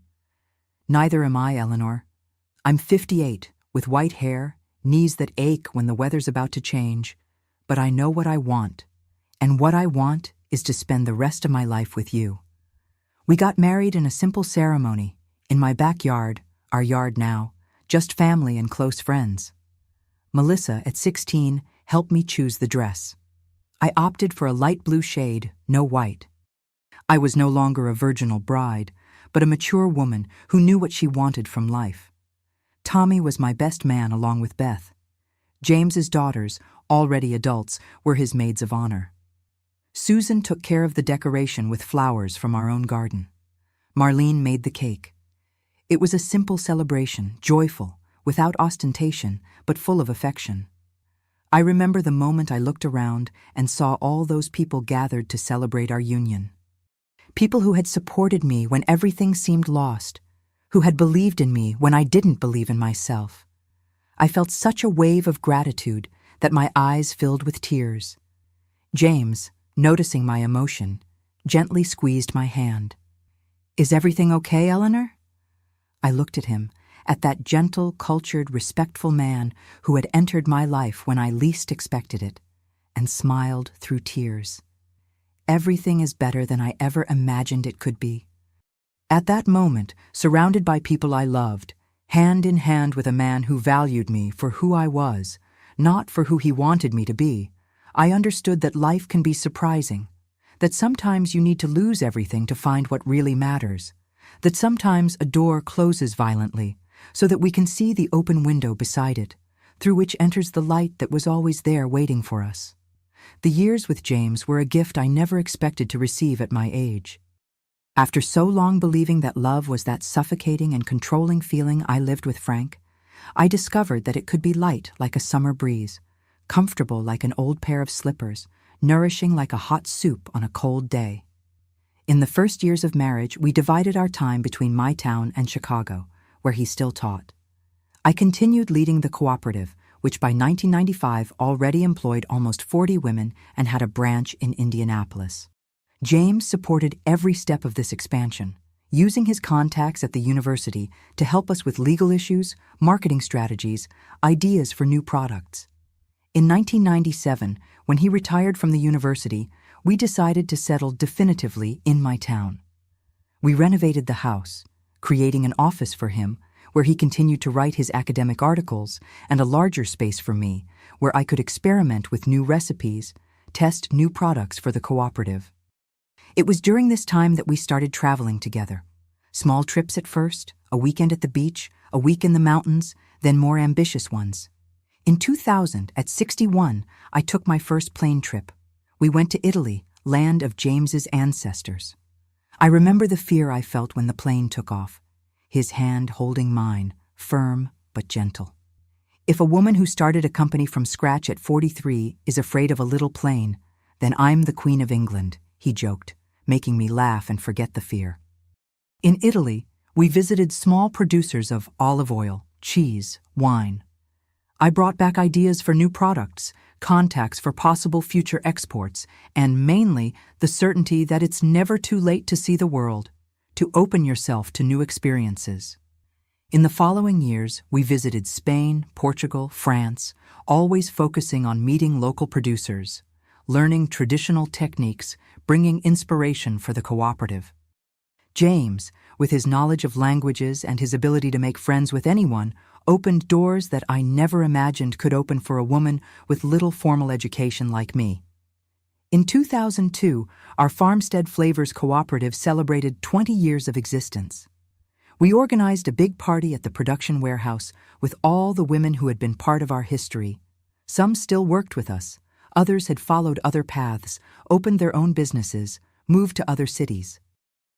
"Neither am I, Eleanor. I'm 58, with white hair, knees that ache when the weather's about to change, but I know what I want, and what I want is to spend the rest of my life with you." We got married in a simple ceremony, in my backyard, our yard now, just family and close friends. Melissa, at 16, helped me choose the dress. I opted for a light blue shade, no white. I was no longer a virginal bride, but a mature woman who knew what she wanted from life. Tommy was my best man along with Beth. James's daughters, already adults, were his maids of honor. Susan took care of the decoration with flowers from our own garden. Marlene made the cake. It was a simple celebration, joyful, without ostentation, but full of affection. I remember the moment I looked around and saw all those people gathered to celebrate our union. People who had supported me when everything seemed lost, who had believed in me when I didn't believe in myself. I felt such a wave of gratitude that my eyes filled with tears. James, noticing my emotion, gently squeezed my hand. "Is everything okay, Eleanor?" I looked at him, at that gentle, cultured, respectful man who had entered my life when I least expected it, and smiled through tears. Everything is better than I ever imagined it could be. At that moment, surrounded by people I loved, hand in hand with a man who valued me for who I was, not for who he wanted me to be, I understood that life can be surprising, that sometimes you need to lose everything to find what really matters, that sometimes a door closes violently so that we can see the open window beside it, through which enters the light that was always there waiting for us. The years with James were a gift I never expected to receive at my age. After so long believing that love was that suffocating and controlling feeling I lived with Frank, I discovered that it could be light like a summer breeze, comfortable like an old pair of slippers, nourishing like a hot soup on a cold day. In the first years of marriage, we divided our time between my town and Chicago, where he still taught. I continued leading the cooperative, which by 1995 already employed almost 40 women and had a branch in Indianapolis. James supported every step of this expansion, using his contacts at the university to help us with legal issues, marketing strategies, ideas for new products. In 1997, when he retired from the university, we decided to settle definitively in my town. We renovated the house, creating an office for him where he continued to write his academic articles, and a larger space for me where I could experiment with new recipes, test new products for the cooperative. It was during this time that we started traveling together. Small trips at first, a weekend at the beach, a week in the mountains, then more ambitious ones. In 2000, at 61, I took my first plane trip. We went to Italy, land of James's ancestors. I remember the fear I felt when the plane took off, his hand holding mine, firm but gentle. If a woman who started a company from scratch at 43 is afraid of a little plane, then I'm the Queen of England, he joked, making me laugh and forget the fear. In Italy, we visited small producers of olive oil, cheese, wine. I brought back ideas for new products, contacts for possible future exports, and mainly the certainty that it's never too late to see the world, to open yourself to new experiences. In the following years, we visited Spain, Portugal, France, always focusing on meeting local producers, learning traditional techniques, bringing inspiration for the cooperative. James, with his knowledge of languages and his ability to make friends with anyone, opened doors that I never imagined could open for a woman with little formal education like me. In 2002, our Farmstead Flavors Cooperative celebrated 20 years of existence. We organized a big party at the production warehouse with all the women who had been part of our history. Some still worked with us, others had followed other paths, opened their own businesses, moved to other cities.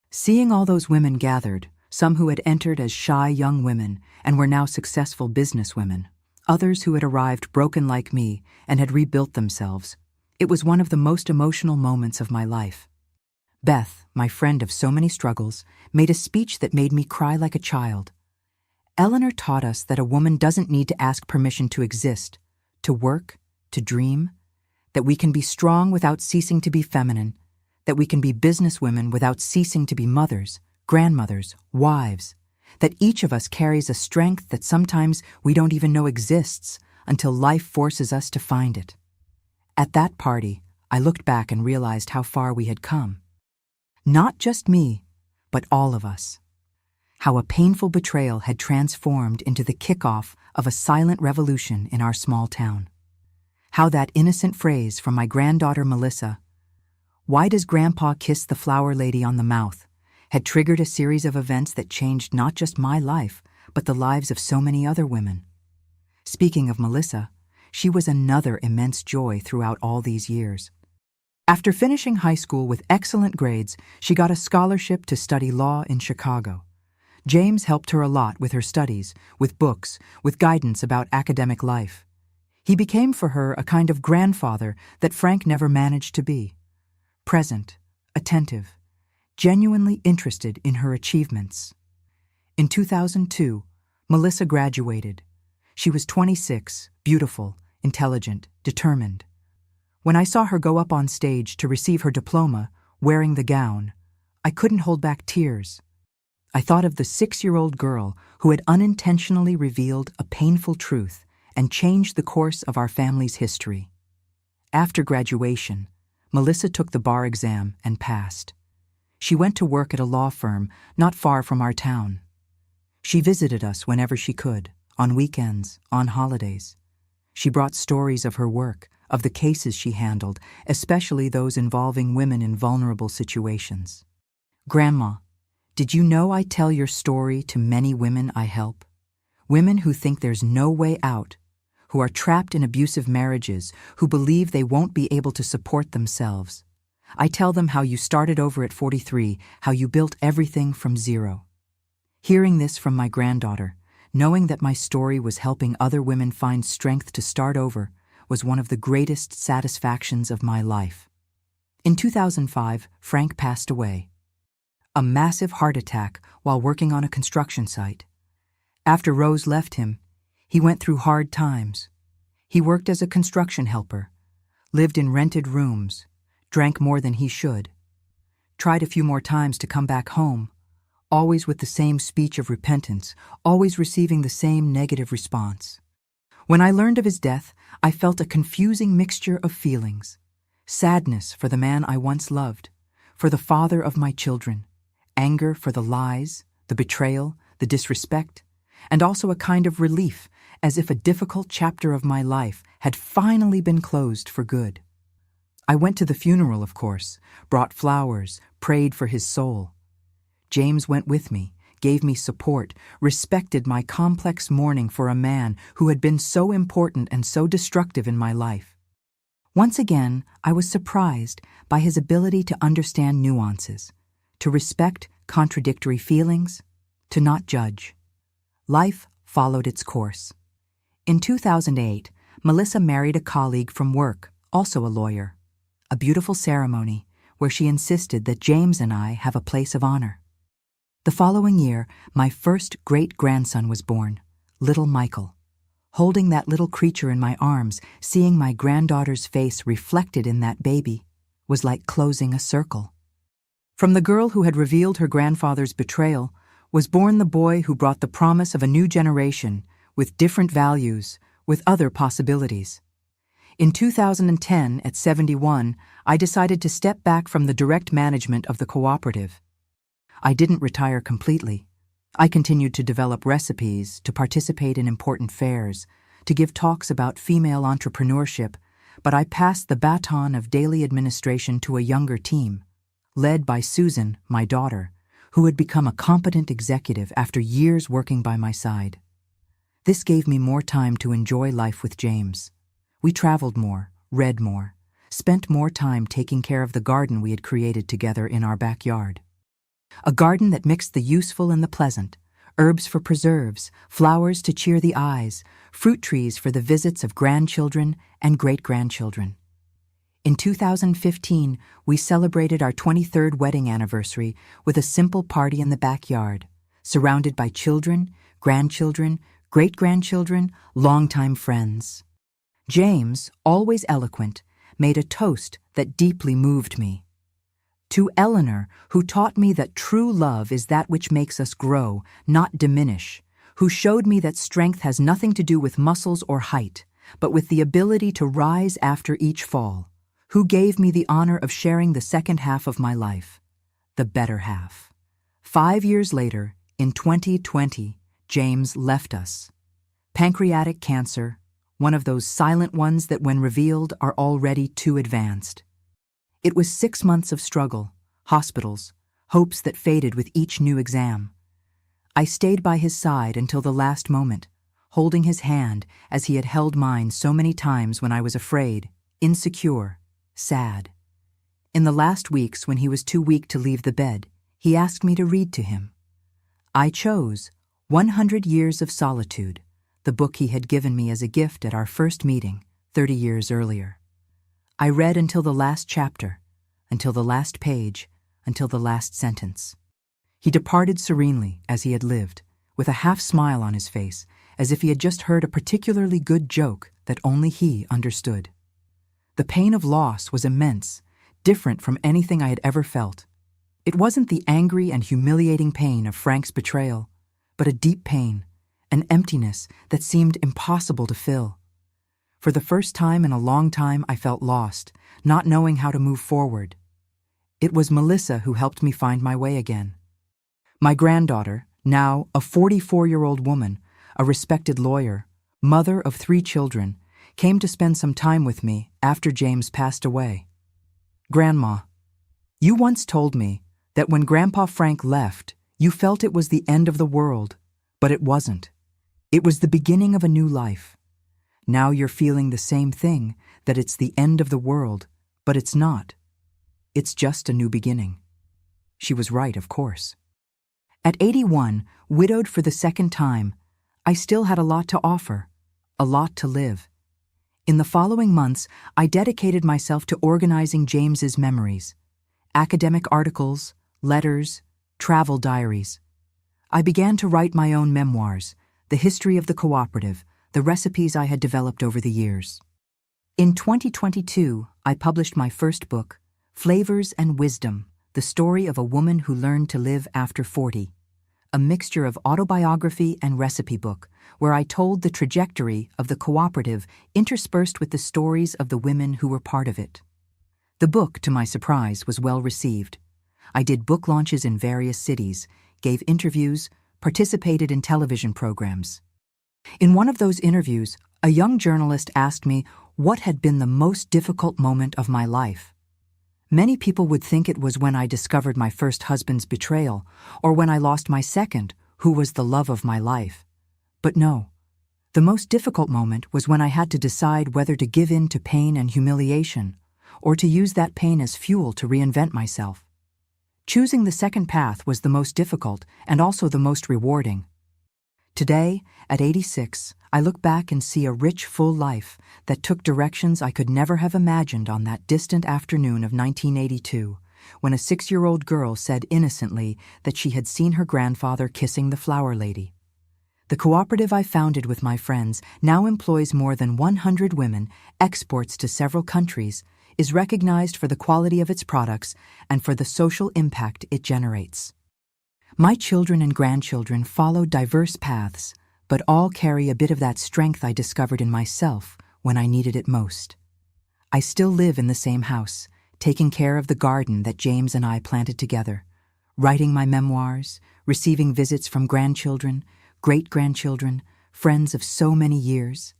Seeing all those women gathered, some who had entered as shy young women and were now successful businesswomen, others who had arrived broken like me and had rebuilt themselves, it was one of the most emotional moments of my life. Beth, my friend of so many struggles, made a speech that made me cry like a child. Eleanor taught us that a woman doesn't need to ask permission to exist, to work, to dream, that we can be strong without ceasing to be feminine, that we can be businesswomen without ceasing to be mothers, grandmothers, wives, that each of us carries a strength that sometimes we don't even know exists until life forces us to find it. At that party, I looked back and realized how far we had come. Not just me, but all of us. How a painful betrayal had transformed into the kickoff of a silent revolution in our small town. How that innocent phrase from my granddaughter Melissa, "Why does Grandpa kiss the flower lady on the mouth?" had triggered a series of events that changed not just my life, but the lives of so many other women. Speaking of Melissa, she was another immense joy throughout all these years. After finishing high school with excellent grades, she got a scholarship to study law in Chicago. James helped her a lot with her studies, with books, with guidance about academic life. He became for her a kind of grandfather that Frank never managed to be. Present, attentive, genuinely interested in her achievements. In 2002, Melissa graduated. She was 26, beautiful, intelligent, determined. When I saw her go up on stage to receive her diploma, wearing the gown, I couldn't hold back tears. I thought of the 6-year-old girl who had unintentionally revealed a painful truth and changed the course of our family's history. After graduation, Melissa took the bar exam and passed. She went to work at a law firm not far from our town. She visited us whenever she could, on weekends, on holidays. She brought stories of her work, of the cases she handled, especially those involving women in vulnerable situations. "Grandma, did you know I tell your story to many women I help? Women who think there's no way out, who are trapped in abusive marriages, who believe they won't be able to support themselves. I tell them how you started over at 43, how you built everything from zero." Hearing this from my granddaughter, knowing that my story was helping other women find strength to start over, was one of the greatest satisfactions of my life. In 2005, Frank passed away. A massive heart attack while working on a construction site. After Rose left him, he went through hard times. He worked as a construction helper, lived in rented rooms, drank more than he should, tried a few more times to come back home, always with the same speech of repentance, always receiving the same negative response. When I learned of his death, I felt a confusing mixture of feelings. Sadness for the man I once loved, for the father of my children, anger for the lies, the betrayal, the disrespect, and also a kind of relief, as if a difficult chapter of my life had finally been closed for good. I went to the funeral, of course, brought flowers, prayed for his soul. James went with me, gave me support, respected my complex mourning for a man who had been so important and so destructive in my life. Once again, I was surprised by his ability to understand nuances, to respect contradictory feelings, to not judge. Life followed its course. In 2008, Melissa married a colleague from work, also a lawyer. A beautiful ceremony where she insisted that James and I have a place of honor. The following year, my first great-grandson was born, little Michael. Holding that little creature in my arms, seeing my granddaughter's face reflected in that baby, was like closing a circle. From the girl who had revealed her grandfather's betrayal was born the boy who brought the promise of a new generation, with different values, with other possibilities. In 2010, at 71, I decided to step back from the direct management of the cooperative. I didn't retire completely. I continued to develop recipes, to participate in important fairs, to give talks about female entrepreneurship, but I passed the baton of daily administration to a younger team, led by Susan, my daughter, who had become a competent executive after years working by my side. This gave me more time to enjoy life with James. We traveled more, read more, spent more time taking care of the garden we had created together in our backyard. A garden that mixed the useful and the pleasant, herbs for preserves, flowers to cheer the eyes, fruit trees for the visits of grandchildren and great-grandchildren. In 2015, we celebrated our 23rd wedding anniversary with a simple party in the backyard, surrounded by children, grandchildren, great-grandchildren, longtime friends. James, always eloquent, made a toast that deeply moved me. To Eleanor, who taught me that true love is that which makes us grow, not diminish, who showed me that strength has nothing to do with muscles or height, but with the ability to rise after each fall, who gave me the honor of sharing the second half of my life, the better half. 5 years later, in 2020, James left us. Pancreatic cancer, one of those silent ones that when revealed are already too advanced. It was 6 months of struggle, hospitals, hopes that faded with each new exam. I stayed by his side until the last moment, holding his hand as he had held mine so many times when I was afraid, insecure, sad. In the last weeks, when he was too weak to leave the bed, he asked me to read to him. I chose 100 Years of Solitude, the book he had given me as a gift at our first meeting 30 years earlier. I read until the last chapter, until the last page, until the last sentence. He departed serenely, as he had lived, with a half-smile on his face, as if he had just heard a particularly good joke that only he understood. The pain of loss was immense, different from anything I had ever felt. It wasn't the angry and humiliating pain of Frank's betrayal, but a deep pain, an emptiness that seemed impossible to fill. For the first time in a long time, I felt lost, not knowing how to move forward. It was Melissa who helped me find my way again. My granddaughter, now a 44-year-old woman, a respected lawyer, mother of 3 children, came to spend some time with me after James passed away. "Grandma, you once told me that when Grandpa Frank left, you felt it was the end of the world, but it wasn't. It was the beginning of a new life. Now you're feeling the same thing, that it's the end of the world, but it's not. It's just a new beginning." She was right, of course. At 81, widowed for the second time, I still had a lot to offer, a lot to live. In the following months, I dedicated myself to organizing James's memories, academic articles, letters, travel diaries. I began to write my own memoirs, the history of the cooperative, the recipes I had developed over the years. In 2022, I published my first book, Flavors and Wisdom, the story of a woman who learned to live after 40, a mixture of autobiography and recipe book, where I told the trajectory of the cooperative interspersed with the stories of the women who were part of it. The book, to my surprise, was well received. I did book launches in various cities, gave interviews, participated in television programs. In one of those interviews, a young journalist asked me what had been the most difficult moment of my life. Many people would think it was when I discovered my first husband's betrayal, or when I lost my second, who was the love of my life. But no, the most difficult moment was when I had to decide whether to give in to pain and humiliation, or to use that pain as fuel to reinvent myself. Choosing the second path was the most difficult and also the most rewarding. Today, at 86, I look back and see a rich, full life that took directions I could never have imagined on that distant afternoon of 1982, when a 6-year-old girl said innocently that she had seen her grandfather kissing the flower lady. The cooperative I founded with my friends now employs more than 100 women, exports to several countries, is recognized for the quality of its products and for the social impact it generates. My children and grandchildren follow diverse paths, but all carry a bit of that strength I discovered in myself when I needed it most. I still live in the same house, taking care of the garden that James and I planted together, writing my memoirs, receiving visits from grandchildren, great-grandchildren, friends of so many years.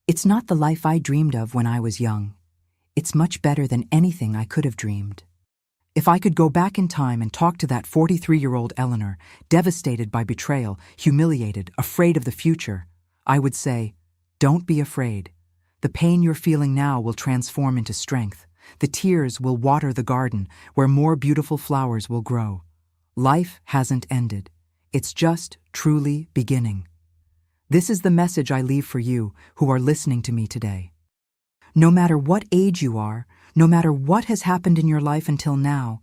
It's not the life I dreamed of when I was young. It's much better than anything I could have dreamed. If I could go back in time and talk to that 43-year-old Eleanor, devastated by betrayal, humiliated, afraid of the future, I would say, don't be afraid. The pain you're feeling now will transform into strength. The tears will water the garden where more beautiful flowers will grow. Life hasn't ended. It's just truly beginning. This is the message I leave for you who are listening to me today. No matter what age you are, no matter what has happened in your life until now,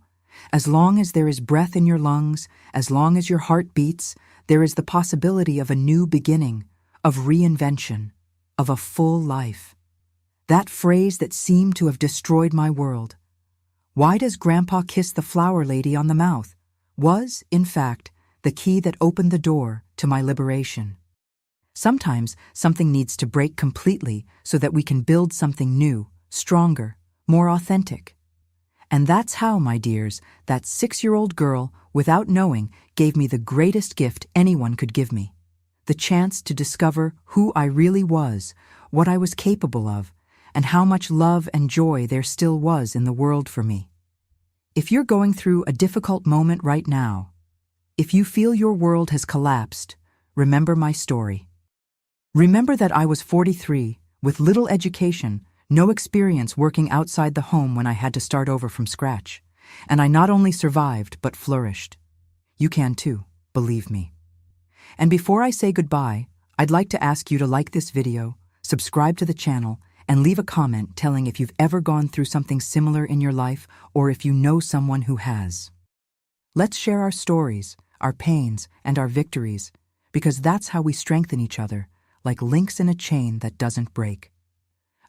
as long as there is breath in your lungs, as long as your heart beats, there is the possibility of a new beginning, of reinvention, of a full life. That phrase that seemed to have destroyed my world. Why does Grandpa kiss the flower lady on the mouth? Was, in fact, the key that opened the door to my liberation. Sometimes something needs to break completely so that we can build something new, stronger, more authentic. And that's how, my dears, that 6-year-old girl, without knowing, gave me the greatest gift anyone could give me. The chance to discover who I really was, what I was capable of, and how much love and joy there still was in the world for me. If you're going through a difficult moment right now, If you feel your world has collapsed, remember my story. Remember that I was 43, with little education, no experience working outside the home when I had to start over from scratch. And I not only survived, but flourished. You can too, believe me. And before I say goodbye, I'd like to ask you to like this video, subscribe to the channel, and leave a comment telling if you've ever gone through something similar in your life or if you know someone who has. Let's share our stories, our pains, and our victories, because that's how we strengthen each other, like links in a chain that doesn't break.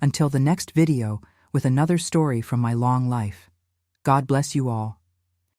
Until the next video with another story from my long life. God bless you all.